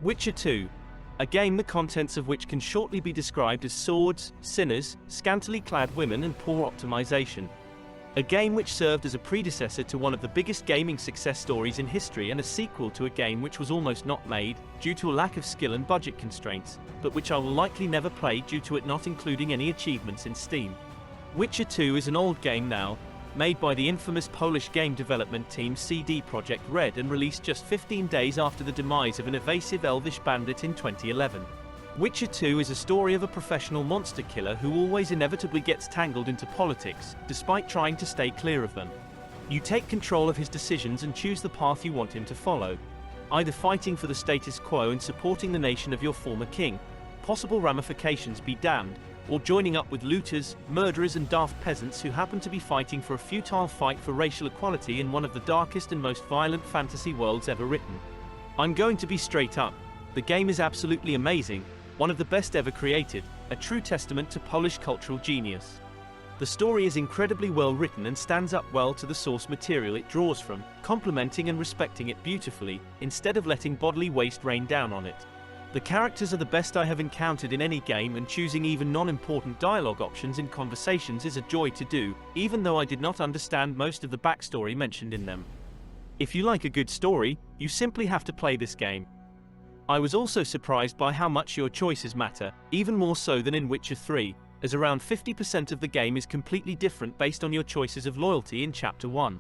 Witcher 2. A game the contents of which can shortly be described as swords, sinners, scantily clad women and poor optimization. A game which served as a predecessor to one of the biggest gaming success stories in history and a sequel to a game which was almost not made, due to a lack of skill and budget constraints, but which I will likely never play due to it not including any achievements in Steam. Witcher 2 is an old game now, made by the infamous Polish game development team CD Projekt Red and released just 15 days after the demise of an evasive elvish bandit in 2011. Witcher 2 is a story of a professional monster killer who always inevitably gets tangled into politics, despite trying to stay clear of them. You take control of his decisions and choose the path you want him to follow. Either fighting for the status quo and supporting the nation of your former king, possible ramifications be damned, or joining up with looters, murderers and daft peasants who happen to be fighting for a futile fight for racial equality in one of the darkest and most violent fantasy worlds ever written. I'm going to be straight up. The game is absolutely amazing, one of the best ever created, a true testament to Polish cultural genius. The story is incredibly well written and stands up well to the source material it draws from, complementing and respecting it beautifully, instead of letting bodily waste rain down on it. The characters are the best I have encountered in any game, and choosing even non-important dialogue options in conversations is a joy to do, even though I did not understand most of the backstory mentioned in them. If you like a good story, you simply have to play this game. I was also surprised by how much your choices matter, even more so than in Witcher 3, as around 50% of the game is completely different based on your choices of loyalty in Chapter 1.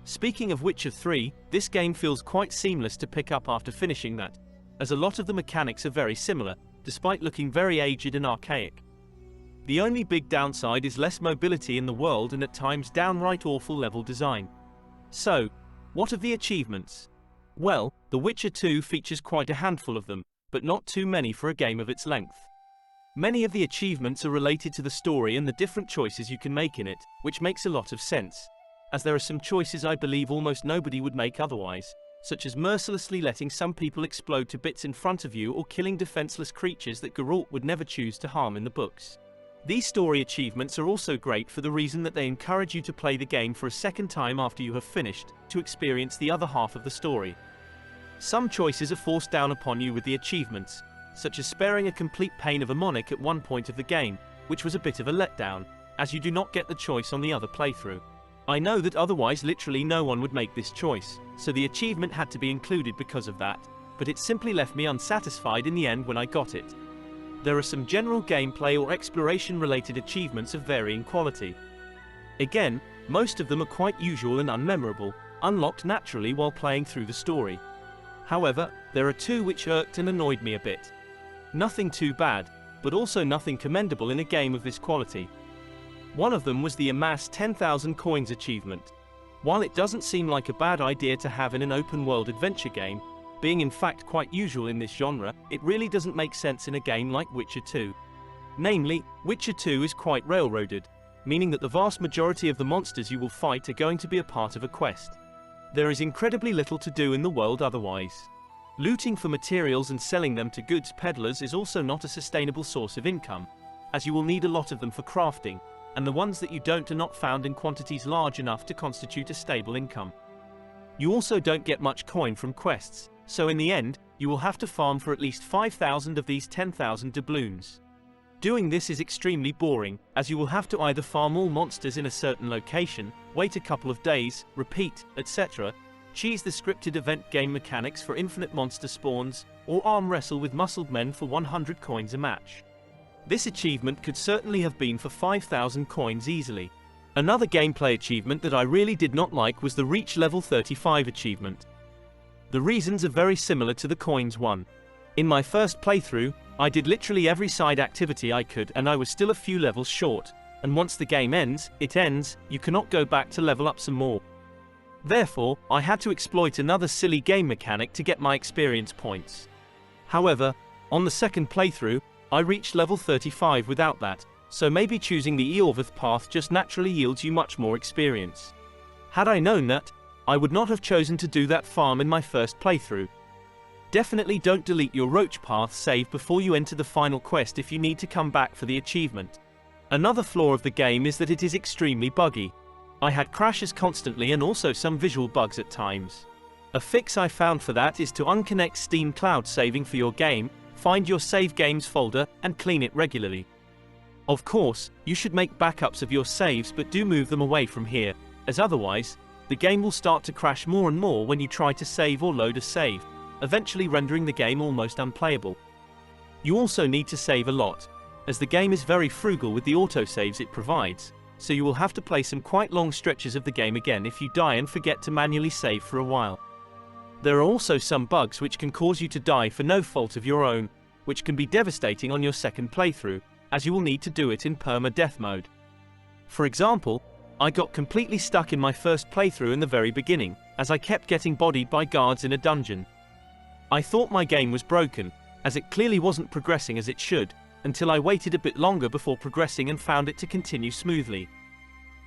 Speaking of Witcher 3, this game feels quite seamless to pick up after finishing that, as a lot of the mechanics are very similar, despite looking very aged and archaic. The only big downside is less mobility in the world and at times downright awful level design. So, what of the achievements? Well, The Witcher 2 features quite a handful of them, but not too many for a game of its length. Many of the achievements are related to the story and the different choices you can make in it, which makes a lot of sense, as there are some choices I believe almost nobody would make otherwise, such as mercilessly letting some people explode to bits in front of you or killing defenseless creatures that Geralt would never choose to harm in the books. These story achievements are also great for the reason that they encourage you to play the game for a second time after you have finished, to experience the other half of the story. Some choices are forced down upon you with the achievements, such as sparing a complete pain of a monarch at one point of the game, which was a bit of a letdown, as you do not get the choice on the other playthrough. I know that otherwise literally no one would make this choice, so the achievement had to be included because of that, but it simply left me unsatisfied in the end when I got it. There are some general gameplay or exploration related achievements of varying quality. Again, most of them are quite usual and unmemorable, unlocked naturally while playing through the story. However, there are two which irked and annoyed me a bit. Nothing too bad, but also nothing commendable in a game of this quality. One of them was the amass 10,000 coins achievement. While it doesn't seem like a bad idea to have in an open-world adventure game, being in fact quite usual in this genre, it really doesn't make sense in a game like Witcher 2. Namely, Witcher 2 is quite railroaded, meaning that the vast majority of the monsters you will fight are going to be a part of a quest. There is incredibly little to do in the world otherwise. Looting for materials and selling them to goods peddlers is also not a sustainable source of income, as you will need a lot of them for crafting, and the ones that you don't are not found in quantities large enough to constitute a stable income. You also don't get much coin from quests, so in the end, you will have to farm for at least 5,000 of these 10,000 doubloons. Doing this is extremely boring, as you will have to either farm all monsters in a certain location, wait a couple of days, repeat, etc., cheese the scripted event game mechanics for infinite monster spawns, or arm wrestle with muscled men for 100 coins a match. This achievement could certainly have been for 5,000 coins easily. Another gameplay achievement that I really did not like was the Reach Level 35 achievement. The reasons are very similar to the coins one. In my first playthrough, I did literally every side activity I could and I was still a few levels short, and once the game ends, it ends, you cannot go back to level up some more. Therefore, I had to exploit another silly game mechanic to get my experience points. However, on the second playthrough, I reached level 35 without that, so maybe choosing the Eorvith path just naturally yields you much more experience. Had I known that, I would not have chosen to do that farm in my first playthrough. Definitely don't delete your Roach path save before you enter the final quest if you need to come back for the achievement. Another flaw of the game is that it is extremely buggy. I had crashes constantly and also some visual bugs at times. A fix I found for that is to unconnect Steam Cloud saving for your game, find your save games folder, and clean it regularly. Of course, you should make backups of your saves, but do move them away from here, as otherwise, the game will start to crash more and more when you try to save or load a save, eventually rendering the game almost unplayable. You also need to save a lot, as the game is very frugal with the autosaves it provides, so you will have to play some quite long stretches of the game again if you die and forget to manually save for a while. There are also some bugs which can cause you to die for no fault of your own, which can be devastating on your second playthrough, as you will need to do it in permadeath mode. For example, I got completely stuck in my first playthrough in the very beginning, as I kept getting bodied by guards in a dungeon. I thought my game was broken, as it clearly wasn't progressing as it should, until I waited a bit longer before progressing and found it to continue smoothly.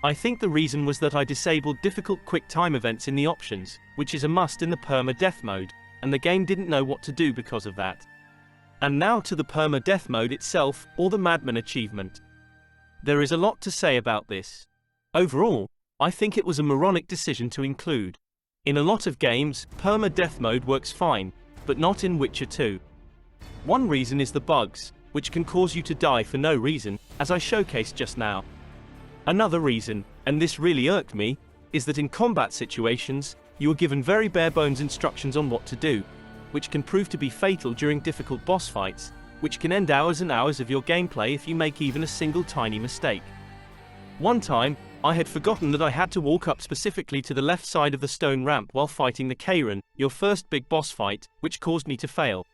I think the reason was that I disabled difficult quick time events in the options, which is a must in the permadeath mode, and the game didn't know what to do because of that. And now to the permadeath mode itself, or the Madman achievement. There is a lot to say about this. Overall, I think it was a moronic decision to include. In a lot of games, permadeath mode works fine, but not in Witcher 2. One reason is the bugs, which can cause you to die for no reason, as I showcased just now. Another reason, and this really irked me, is that in combat situations, you are given very bare-bones instructions on what to do, which can prove to be fatal during difficult boss fights, which can end hours and hours of your gameplay if you make even a single tiny mistake. One time, I had forgotten that I had to walk up specifically to the left side of the stone ramp while fighting the Karen, your first big boss fight, which caused me to fail.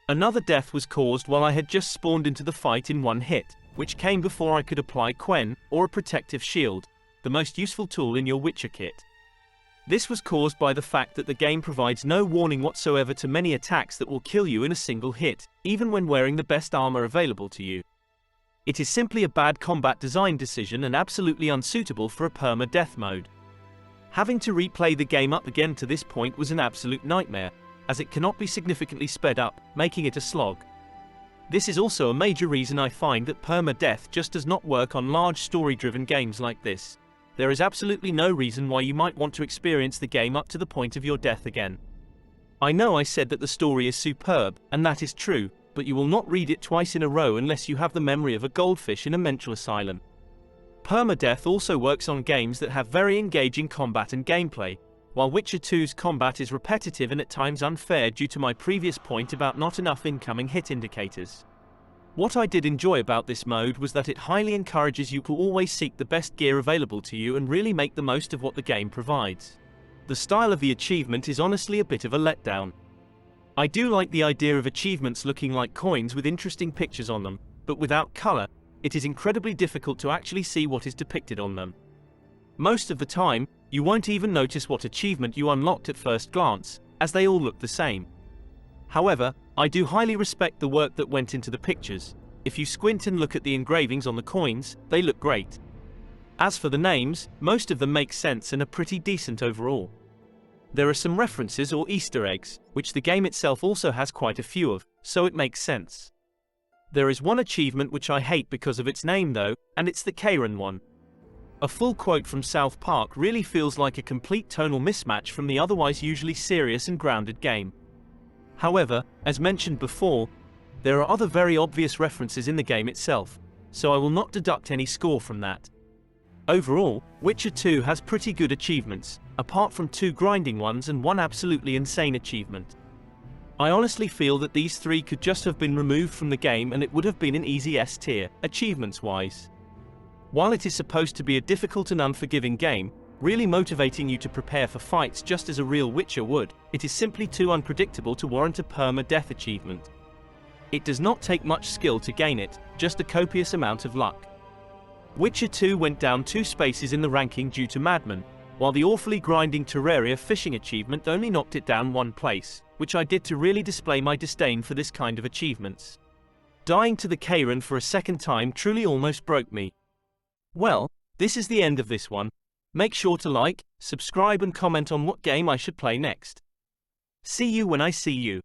Another death was caused while I had just spawned into the fight in one hit, which came before I could apply Quen, or a protective shield, the most useful tool in your Witcher kit. This was caused by the fact that the game provides no warning whatsoever to many attacks that will kill you in a single hit, even when wearing the best armor available to you. It is simply a bad combat design decision and absolutely unsuitable for a permadeath mode. Having to replay the game up again to this point was an absolute nightmare, as it cannot be significantly sped up, making it a slog. This is also a major reason I find that permadeath just does not work on large story-driven games like this. There is absolutely no reason why you might want to experience the game up to the point of your death again. I know I said that the story is superb, and that is true, but you will not read it twice in a row unless you have the memory of a goldfish in a mental asylum. Permadeath also works on games that have very engaging combat and gameplay, while Witcher 2's combat is repetitive and at times unfair due to my previous point about not enough incoming hit indicators. What I did enjoy about this mode was that it highly encourages you to always seek the best gear available to you and really make the most of what the game provides. The style of the achievement is honestly a bit of a letdown. I do like the idea of achievements looking like coins with interesting pictures on them, but without color, it is incredibly difficult to actually see what is depicted on them. Most of the time, you won't even notice what achievement you unlocked at first glance, as they all look the same. However, I do highly respect the work that went into the pictures. If you squint and look at the engravings on the coins, they look great. As for the names, most of them make sense and are pretty decent overall. There are some references or Easter eggs, which the game itself also has quite a few of, so it makes sense. There is one achievement which I hate because of its name though, and it's the Karen one. A full quote from South Park really feels like a complete tonal mismatch from the otherwise usually serious and grounded game. However, as mentioned before, there are other very obvious references in the game itself, so I will not deduct any score from that. Overall, Witcher 2 has pretty good achievements, apart from 2 grinding ones and 1 absolutely insane achievement. I honestly feel that these 3 could just have been removed from the game and it would have been an easy S tier, achievements-wise. While it is supposed to be a difficult and unforgiving game, really motivating you to prepare for fights just as a real Witcher would, it is simply too unpredictable to warrant a permadeath achievement. It does not take much skill to gain it, just a copious amount of luck. Witcher 2 went down 2 spaces in the ranking due to Madman, while the awfully grinding Terraria fishing achievement only knocked it down 1 place, which I did to really display my disdain for this kind of achievements. Dying to the Karen for a second time truly almost broke me. Well, this is the end of this one. Make sure to like, subscribe and comment on what game I should play next. See you when I see you.